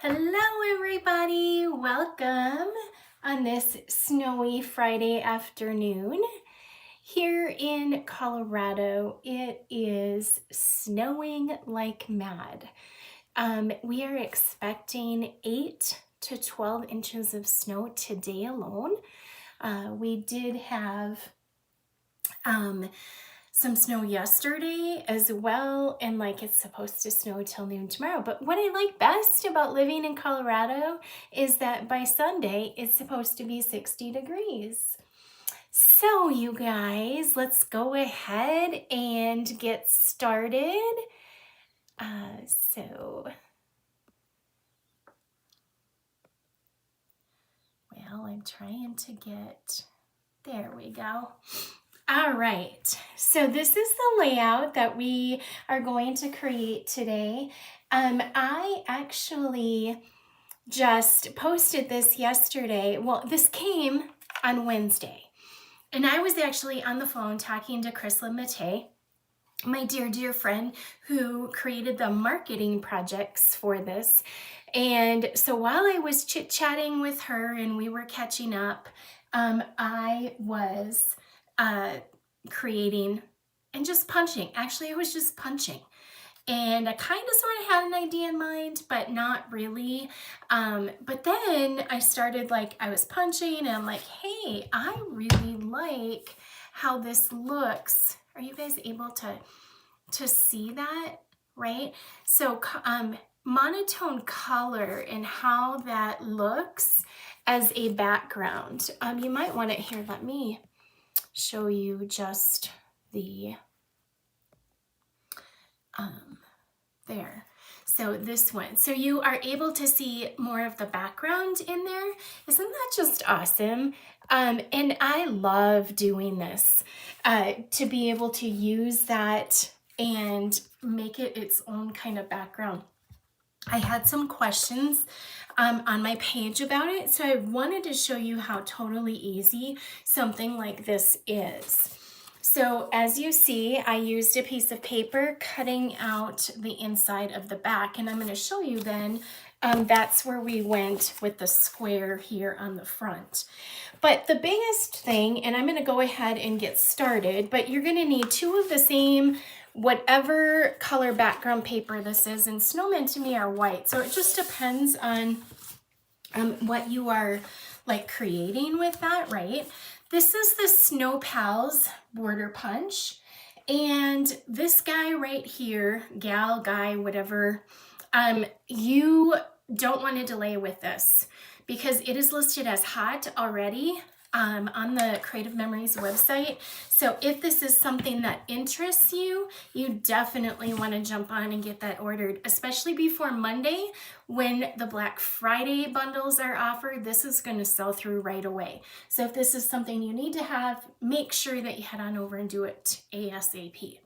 Hello everybody, welcome on this snowy Friday afternoon. Here in Colorado, it is snowing like mad. We are expecting 8 to 12 inches of snow today alone. We did have some snow yesterday as well, and like it's supposed to snow till noon tomorrow. But what I like best about living in Colorado is that by Sunday it's supposed to be 60 degrees. So you guys, let's go ahead and get started. Well, I'm trying to get, there we go. All right, so this is the layout that we are going to create today. I actually just posted this yesterday. Well, this came on Wednesday, and I was actually on the phone talking to Chris Lemate, my dear friend who created the marketing projects for this. And so while I was chit-chatting with her and we were catching up, I was creating and just punching. Actually, I was just punching. And I kind of sort of had an idea in mind, but not really. But then I started, I was punching and I'm like, hey, I really like how this looks. Are you guys able to see that, right? So monotone color and how that looks as a background. You might want it here. Let me show you just the there. So this one, so you are able to see more of the background in there. Isn't that just awesome? And I love doing this, to be able to use that and make it its own kind of background. I had some questions on my page about it, so I wanted to show you how totally easy something like this is. So as you see, I used a piece of paper cutting out the inside of the back, and I'm going to show you then that's where we went with the square here on the front. But the biggest thing, and I'm going to go ahead and get started, but you're going to need two of the same whatever color background paper this is, and snowmen to me are white, so it just depends on what you are creating with that, right? This is the Snow Pals border punch, and this guy right here, gal, guy, whatever, you don't want to delay with this because it is listed as hot already on the Creative Memories website. So if this is something that interests you, you definitely want to jump on and get that ordered, especially before Monday when the Black Friday bundles are offered. This is going to sell through right away. So if this is something you need to have, make sure that you head on over and do it ASAP.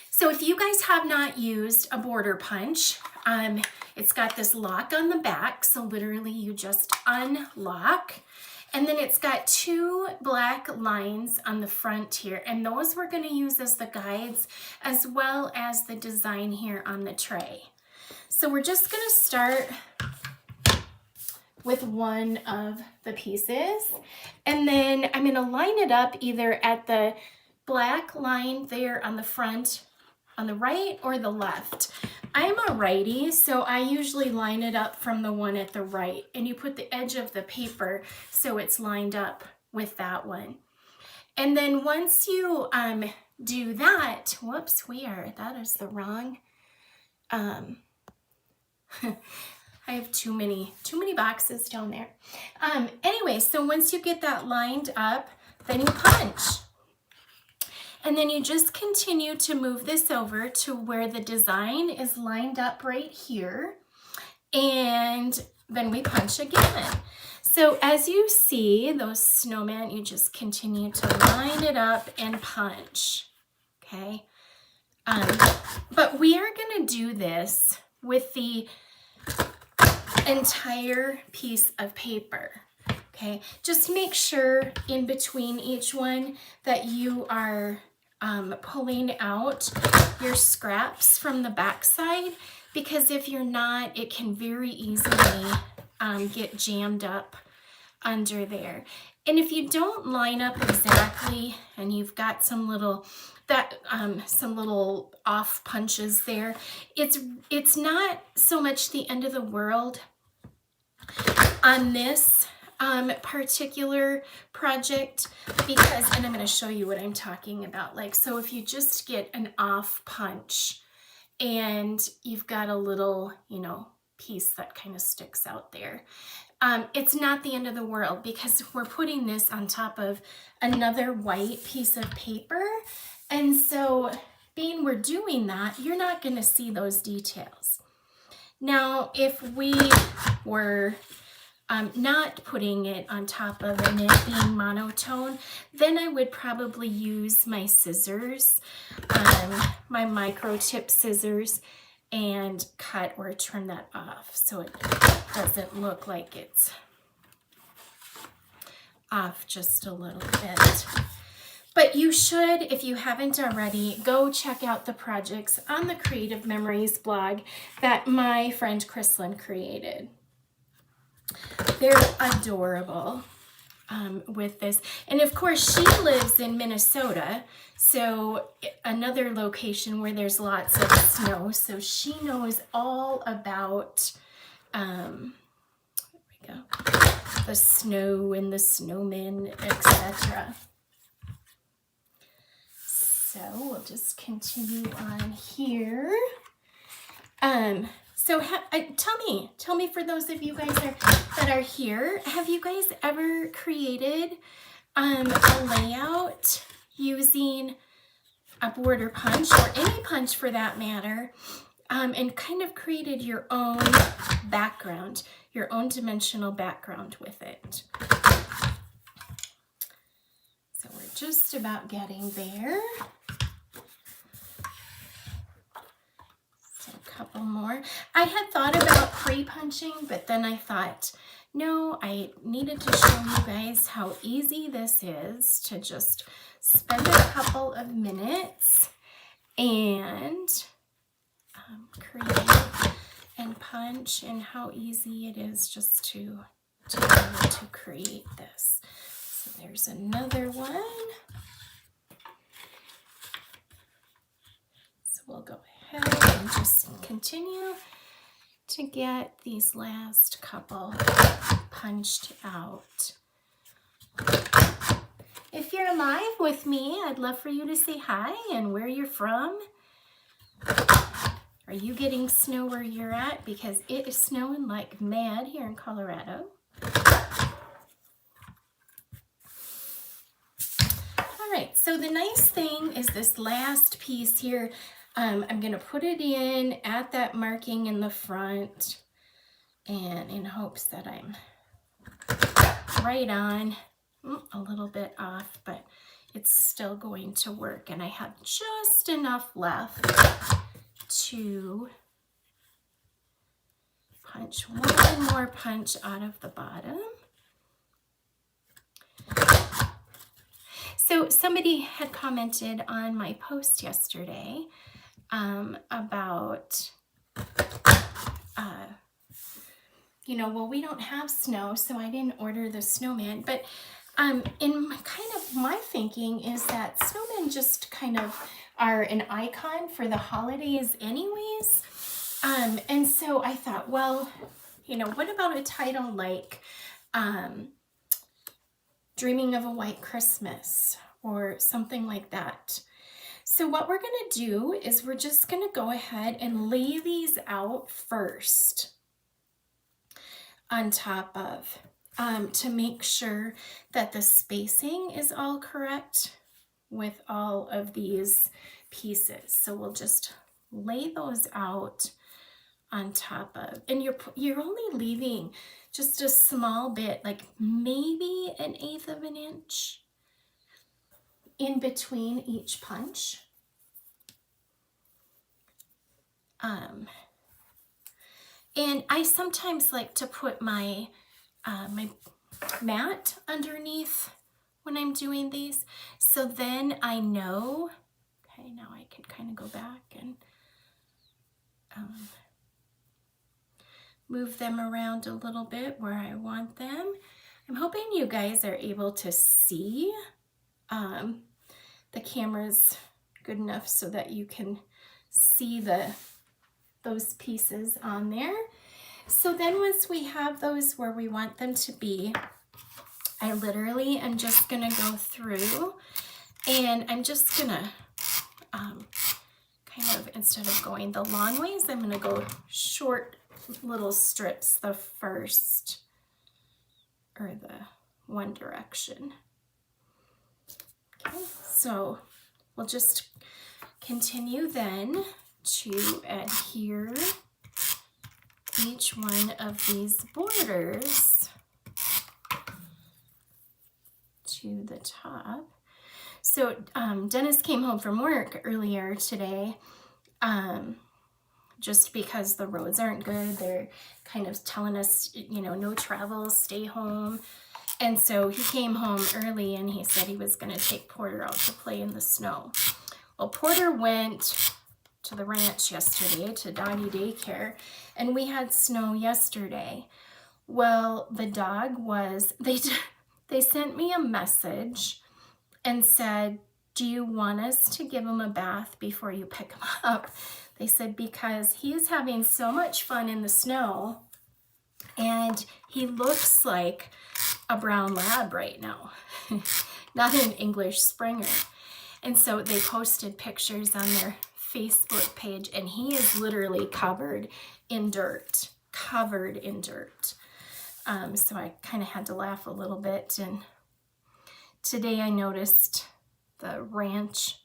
So if you guys have not used a border punch, it's got this lock on the back. So literally you just unlock. And then it's got two black lines on the front here, and those we're going to use as the guides as well as the design here on the tray. So we're just going to start with one of the pieces, and then I'm going to line it up either at the black line there on the front on the right or the left. I'm a righty, so I usually line it up from the one at the right, and you put the edge of the paper so it's lined up with that one. And then once you do that, whoops, that is the wrong, I have too many boxes down there. Anyway, so once you get that lined up, then you punch. And then you just continue to move this over to where the design is lined up right here. And then we punch again. So as you see, those snowmen, you just continue to line it up and punch, okay? But we are gonna do this with the entire piece of paper, okay? Just make sure in between each one that you are pulling out your scraps from the backside, because if you're not, it can very easily get jammed up under there. And if you don't line up exactly and you've got some little off punches there, it's not so much the end of the world on this particular project, because, and I'm going to show you what I'm talking about. Like, so if you just get an off punch and you've got a little, you know, piece that kind of sticks out there, it's not the end of the world, because we're putting this on top of another white piece of paper. And so being we're doing that, you're not going to see those details. Now, if we were not putting it on top of and it being monotone, then I would probably use my scissors, my micro tip scissors, and cut or trim that off so it doesn't look like it's off just a little bit. But you should, if you haven't already, go check out the projects on the Creative Memories blog that my friend Chrislyn created. They're adorable with this. And of course, she lives in Minnesota, so another location where there's lots of snow. So she knows all about there we go, the snow and the snowmen, etc. So we'll just continue on here. So tell me for those of you guys that are here, have you guys ever created a layout using a border punch, or any punch for that matter, and kind of created your own background, your own dimensional background with it? So we're just about getting there. Couple more. I had thought about pre-punching, but then I thought, no, I needed to show you guys how easy this is to just spend a couple of minutes and create and punch, and how easy it is just to be able to create this. So there's another one. So we'll go ahead and just continue to get these last couple punched out. If you're live with me, I'd love for you to say hi and where you're from. Are you getting snow where you're at? Because it is snowing like mad here in Colorado. All right, so the nice thing is this last piece here, I'm going to put it in at that marking in the front, and in hopes that I'm right on, a little bit off, but it's still going to work. And I have just enough left to punch one more punch out of the bottom. So somebody had commented on my post yesterday about, well, we don't have snow, so I didn't order the snowman. But in kind of my thinking is that snowmen just kind of are an icon for the holidays anyways. And so I thought, well, what about a title like Dreaming of a White Christmas or something like that? So what we're going to do is we're just going to go ahead and lay these out first on top of, to make sure that the spacing is all correct with all of these pieces. So we'll just lay those out on top of, and you're only leaving just a small bit, like maybe 1/8 of an inch in between each punch. And I sometimes like to put my my mat underneath when I'm doing these, so then I know Okay, now I can kind of go back and move them around a little bit where I want them. I'm hoping you guys are able to see the camera's good enough so that you can see those pieces on there. So then once we have those where we want them to be, I literally am just gonna go through and I'm just gonna kind of, instead of going the long ways, I'm gonna go short little strips the first, or the one direction. Okay, so we'll just continue then to adhere each one of these borders to the top. So Dennis came home from work earlier today, just because the roads aren't good. They're kind of telling us, you know, no travel, stay home. And so he came home early and he said he was going to take Porter out to play in the snow. Well, Porter went to the ranch yesterday to doggy daycare, and we had snow yesterday. Well, the dog was, they sent me a message and said, do you want us to give him a bath before you pick him up? They said, because he's having so much fun in the snow and he looks like a brown lab right now, not an English Springer. And so they posted pictures on their Facebook page and he is literally covered in dirt, covered in dirt. So I kind of had to laugh a little bit. And today I noticed the ranch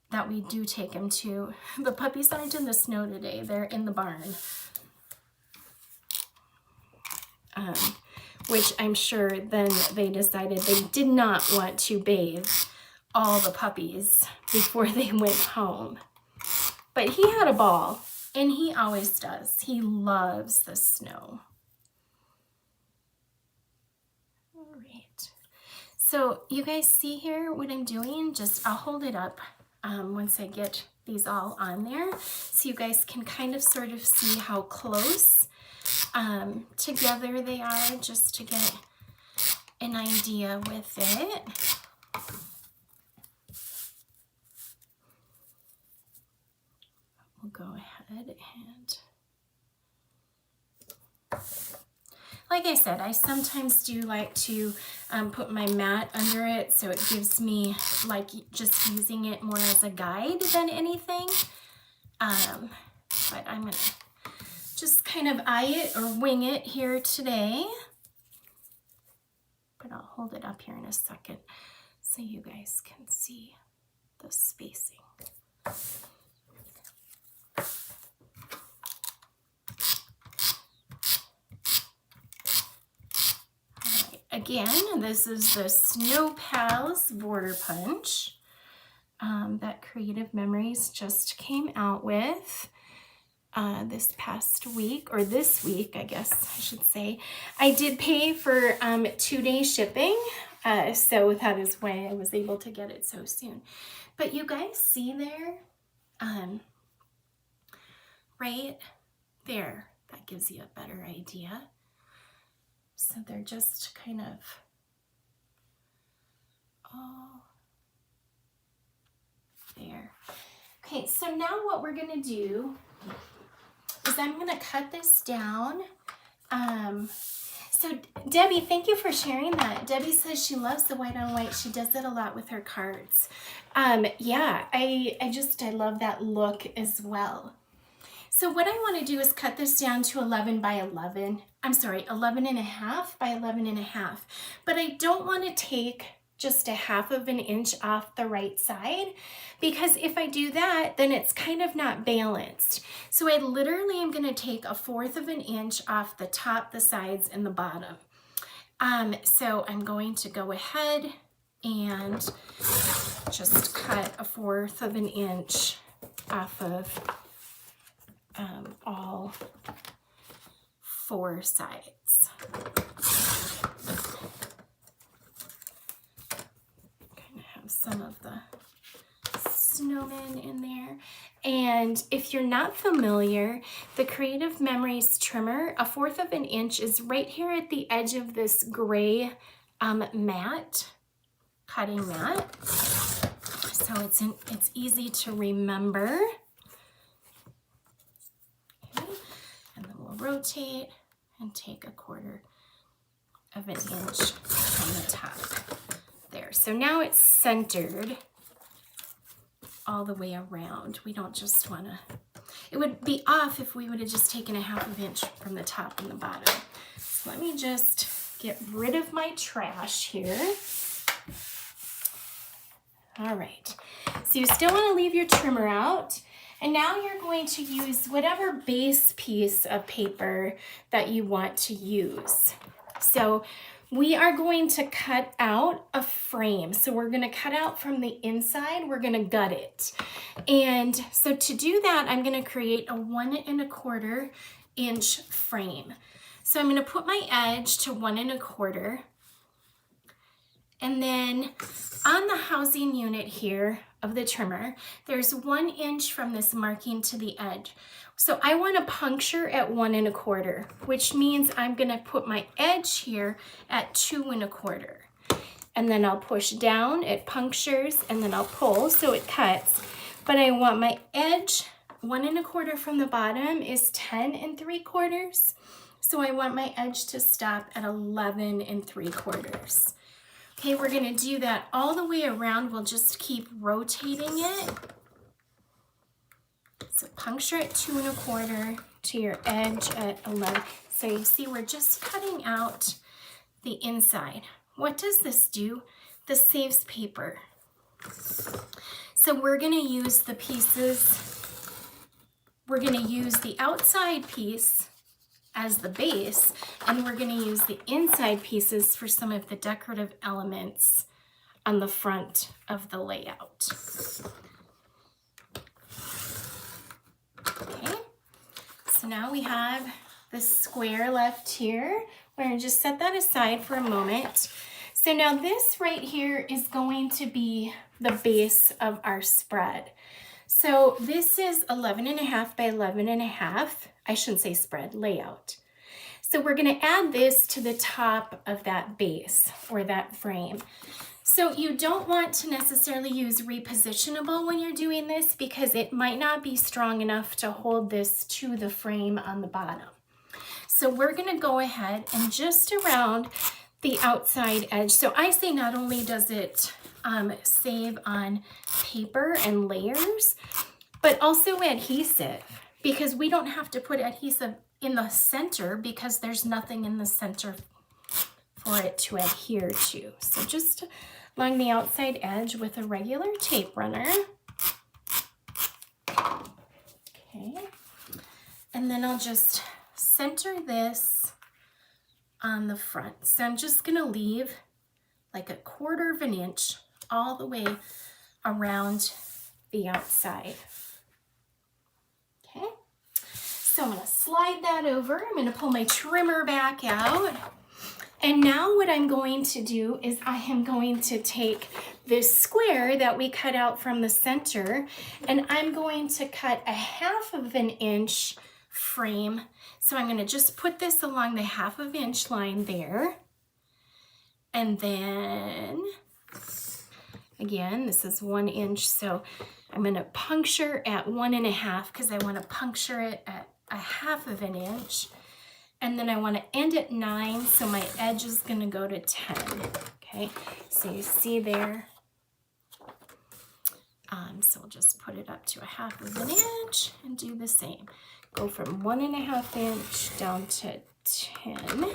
that we do take him to, the puppies aren't in the snow today, they're in the barn. Which I'm sure then they decided they did not want to bathe all the puppies before they went home. But he had a ball, and he always does. He loves the snow. All right. So you guys see here what I'm doing? Just I'll hold it up once I get these all on there, so you guys can kind of sort of see how close together they are, just to get an idea with it. We'll go ahead and, like I said, I sometimes do like to put my mat under it, so it gives me like just using it more as a guide than anything. But I'm gonna just kind of eye it or wing it here today. But I'll hold it up here in a second so you guys can see the spacing. Again, this is the Snow Pals Border Punch that Creative Memories just came out with this past week, or this week, I guess I should say. I did pay for 2-day shipping, so that is why I was able to get it so soon. But you guys see there, right there, that gives you a better idea. So they're just kind of all there. Okay, so now what we're gonna do is I'm gonna cut this down. So Debbie, thank you for sharing that. Debbie says she loves the white on white. She does it a lot with her cards. Yeah, I love that look as well. So what I want to do is cut this down to 11 by 11. I'm sorry, 11.5 by 11.5. But I don't want to take just 1/2 inch off the right side, because if I do that, then it's kind of not balanced. So I literally am going to take 1/4 inch off the top, the sides, and the bottom. So I'm going to go ahead and just cut 1/4 inch off of all 4 sides. Kind of have some of the one in there. And if you're not familiar, the Creative Memories trimmer, 1/4 of an inch, is right here at the edge of this gray mat, cutting mat. So it's easy to remember. Okay. And then we'll rotate and take 1/4 of an inch from the top. There. So now it's centered all the way around. We don't just want to, it would be off if we would have just taken 1/2 inch from the top and the bottom. So let me just get rid of my trash here. All right, so you still want to leave your trimmer out, and now you're going to use whatever base piece of paper that you want to use. So we are going to cut out a frame. So we're going to cut out from the inside, we're going to gut it. And so to do that, I'm going to create a 1 1/4 inch frame. So I'm going to put my edge to 1 1/4. And then on the housing unit here of the trimmer, there's 1 inch from this marking to the edge. So I want to puncture at 1 1/4, which means I'm going to put my edge here at 2 1/4. And then I'll push down, it punctures, and then I'll pull so it cuts. But I want my edge, 1 1/4 from the bottom is 10 3/4. So I want my edge to stop at 11 3/4. Okay, we're going to do that all the way around. We'll just keep rotating it. So puncture at 2 1/4 to your edge at 11. So you see we're just cutting out the inside. What does this do? This saves paper. So we're going to use the pieces, we're going to use the outside piece as the base, and we're going to use the inside pieces for some of the decorative elements on the front of the layout. Okay, so now we have this square left here. We're going to just set that aside for a moment. So now this right here is going to be the base of our spread. So this is 11 1/2 by 11 1/2. I shouldn't say spread, layout. So we're going to add this to the top of that base or that frame. So you don't want to necessarily use repositionable when you're doing this because it might not be strong enough to hold this to the frame on the bottom. So we're going to go ahead and just around the outside edge. So I say not only does it save on paper and layers, but also adhesive, because we don't have to put adhesive in the center because there's nothing in the center for it to adhere to. So just along the outside edge with a regular tape runner. Okay, and then I'll just center this on the front. So I'm just going to leave like 1/4 of an inch all the way around the outside. Okay, so I'm going to slide that over. I'm going to pull my trimmer back out. And now what I'm going to do is I am going to take this square that we cut out from the center, and I'm going to cut 1/2 of an inch frame. So I'm going to just put this along the 1/2 inch line there. And then, again, this is 1 inch, so I'm going to puncture at 1 1/2 because I want to puncture it at 1/2 inch. And then I want to end at 9, so my edge is going to go to 10. Okay, so you see there. So we'll just put it up to 1/2 inch and do the same. Go from 1 1/2 inch down to 10.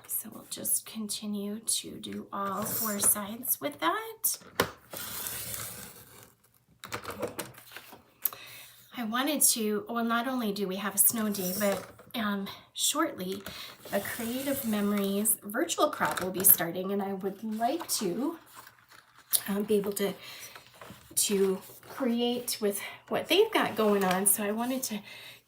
So we'll just continue to do all 4 sides with that. I wanted to, well, not only do we have a snow day, but shortly the Creative Memories virtual crop will be starting, and I would like to be able to create with what they've got going on. So I wanted to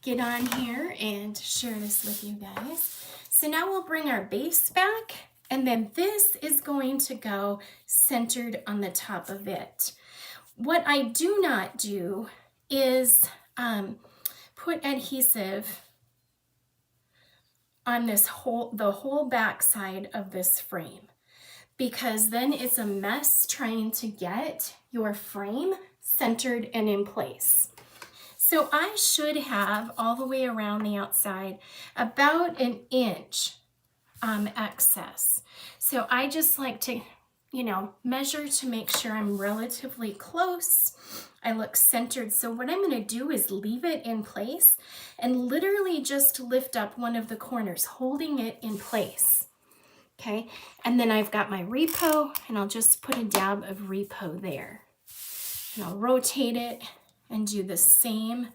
get on here and share this with you guys. So now we'll bring our base back, and then this is going to go centered on the top of it. What I do not do is put adhesive on the whole back side of this frame, because then it's a mess trying to get your frame centered and in place. So I should have all the way around the outside about an inch excess. So I just like to, you know, measure to make sure I'm relatively close. I look centered. So what I'm going to do is leave it in place and literally just lift up one of the corners, holding it in place. Okay, and then I've got my repo, and I'll just put a dab of repo there. And I'll rotate it and do the same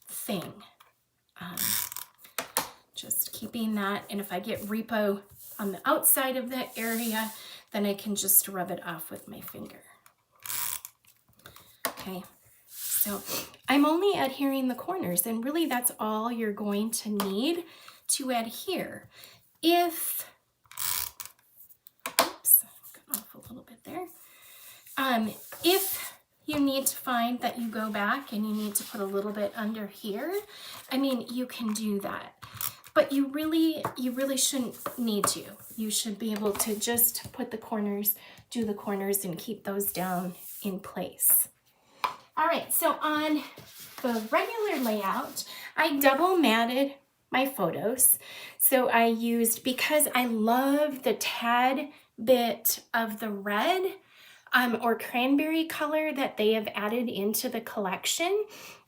thing. Just keeping that, and if I get repo on the outside of that area, then I can just rub it off with my finger. Okay, so I'm only adhering the corners, and really that's all you're going to need to adhere. If, oops, got off a little bit there. If you need to find that you go back and you need to put a little bit under here, I mean, you can do that. But you really shouldn't need to. You should be able to just put the corners, do the corners, and keep those down in place. All right, so on the regular layout, I double matted my photos. So I used, because I love the tad bit of the red or cranberry color that they have added into the collection,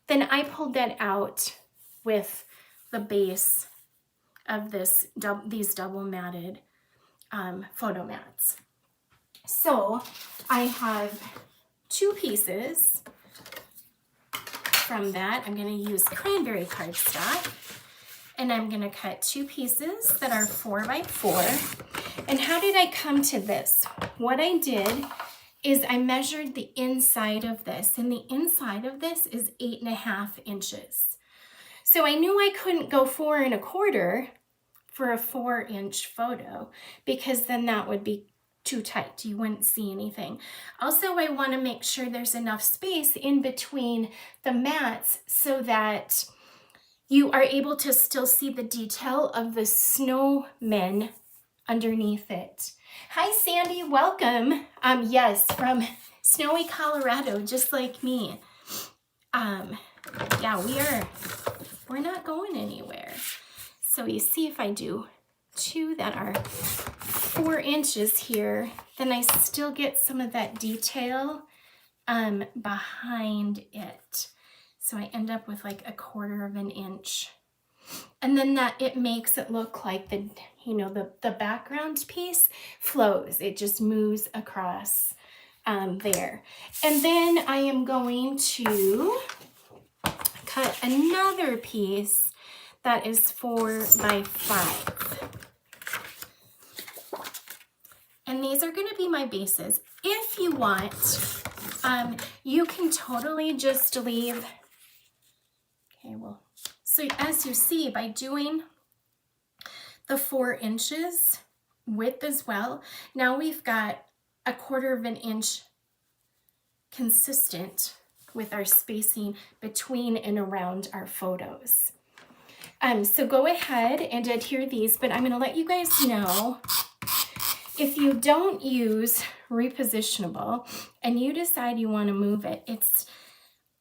then I pulled that out with the base of these double matted photo mats. So I have two pieces from that. I'm going to use cranberry cardstock, and I'm going to cut two pieces that are 4x4. And how did I come to this? What I did is I measured the inside of this, and the inside of this is 8.5 inches. So I knew I couldn't go 4 1/4 for a 4-inch photo, because then that would be too tight. You wouldn't see anything. Also, I want to make sure there's enough space in between the mats so that you are able to still see the detail of the snowmen underneath it. Hi, Sandy, welcome. Yes, from snowy Colorado, just like me. Yeah, we're not going anywhere. So you see, if I do two that are 4 inches here, then I still get some of that detail behind it. So I end up with like 1/4 inch. And then that it makes it look like the background piece flows. It just moves across there. And then I am going to cut another piece that is 4x5. And these are going to be my bases. If you want, you can totally just leave. Okay, well, so as you see, by doing the 4 inches width as well, now we've got 1/4 inch consistent with our spacing between and around our photos. So go ahead and adhere these, but I'm going to let you guys know, if you don't use repositionable and you decide you want to move it,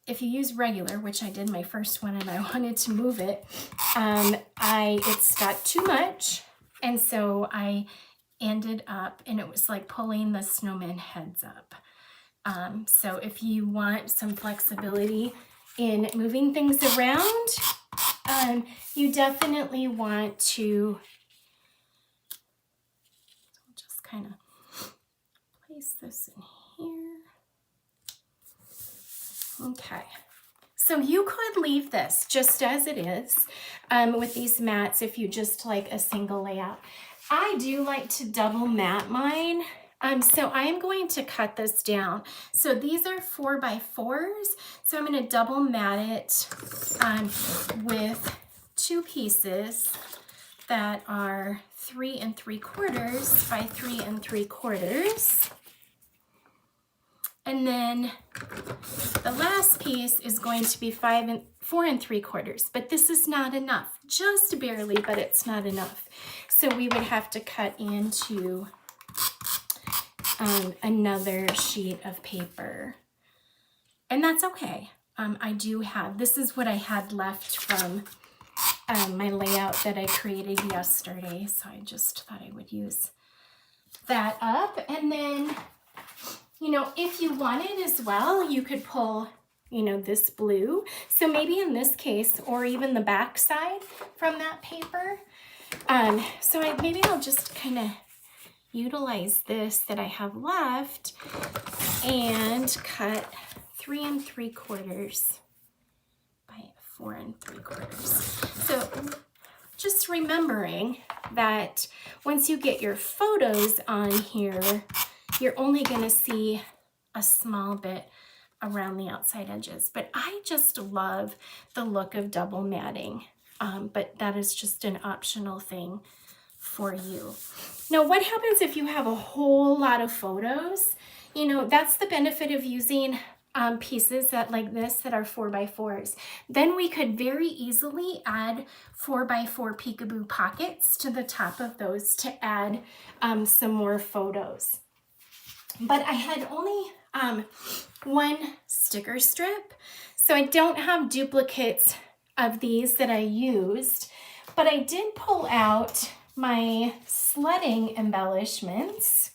if you use regular, which I did my first one and I wanted to move it, it's got too much, and so I ended up, and it was like pulling the snowman heads up. So if you want some flexibility in moving things around, you definitely want to just kind of place this in here. Okay, so you could leave this just as it is with these mats if you just like a single layout. I do like to double mat mine. So I'm going to cut this down. So these are 4x4s. So I'm going to double mat it with two pieces that are 3 3/4 by 3 3/4. And then the last piece is going to be 4 3/4, but this is not enough, just barely, but it's not enough. So we would have to cut into another sheet of paper, and that's okay. This is what I had left from my layout that I created yesterday, so I just thought I would use that up. And then, you know, if you wanted as well, you could pull, you know, this blue. So maybe in this case, or even the back side from that paper. Maybe I'll just kind of utilize this that I have left and cut 3 3/4 by 4 3/4. So just remembering that once you get your photos on here, you're only going to see a small bit around the outside edges. But I just love the look of double matting, but that is just an optional thing for you. Now, what happens if you have a whole lot of photos? You know, that's the benefit of using pieces that like this that are 4 by 4s. Then we could very easily add 4 by 4 peekaboo pockets to the top of those to add some more photos. But I had only one sticker strip, so I don't have duplicates of these that I used, but I did pull out my sledding embellishments,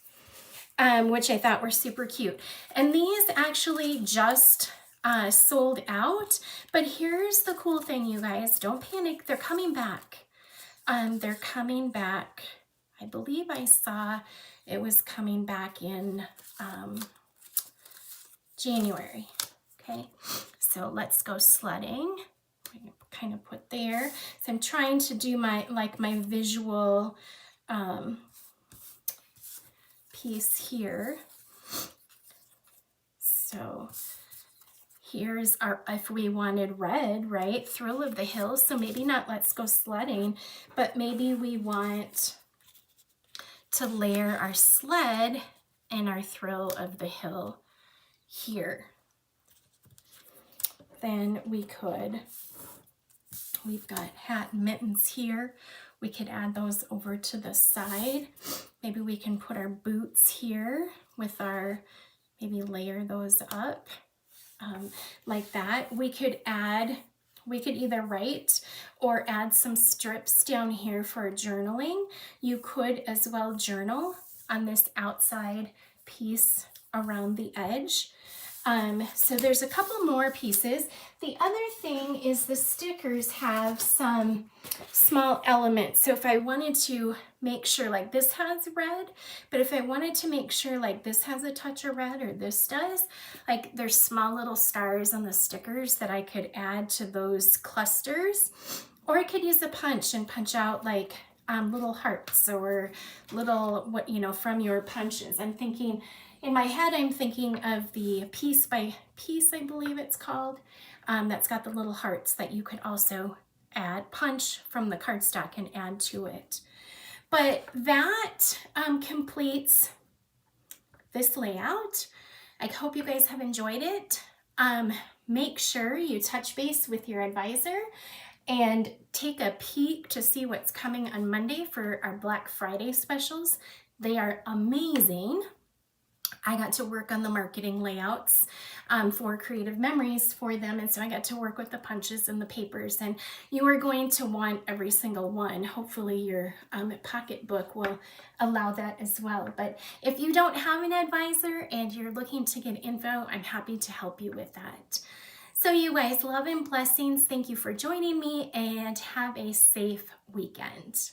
which I thought were super cute. And these actually just sold out, but here's the cool thing, you guys, don't panic, they're coming back. They're coming back. I believe I saw it was coming back in January. Okay, so let's go sledding. I'm gonna kind of put there. So I'm trying to do my visual piece here. So here's our, if we wanted red, right? Thrill of the Hills. So maybe not let's go sledding, but maybe we want to layer our sled and our Thrill of the Hill here. Then we could, we've got hat and mittens here. We could add those over to the side. Maybe we can put our boots here with our, maybe layer those up like that. We could either write or add some strips down here for journaling. You could as well journal on this outside piece around the edge. So there's a couple more pieces. The other thing is the stickers have some small elements. So if I wanted to make sure like this has red, but if I wanted to make sure like this has a touch of red or this does, like there's small little stars on the stickers that I could add to those clusters. Or I could use a punch and punch out like little hearts or little, what, you know, from your punches. I'm thinking, in my head, I'm thinking of the Piece by Piece, I believe it's called, that's got the little hearts that you could also punch from the cardstock and add to it. But that completes this layout. I hope you guys have enjoyed it. Make sure you touch base with your advisor and take a peek to see what's coming on Monday for our Black Friday specials. They are amazing. I got to work on the marketing layouts for Creative Memories for them, and so I got to work with the punches and the papers, and you are going to want every single one. Hopefully your pocketbook will allow that as well. But if you don't have an advisor and you're looking to get info, I'm happy to help you with that. So you guys, love and blessings. Thank you for joining me, and have a safe weekend.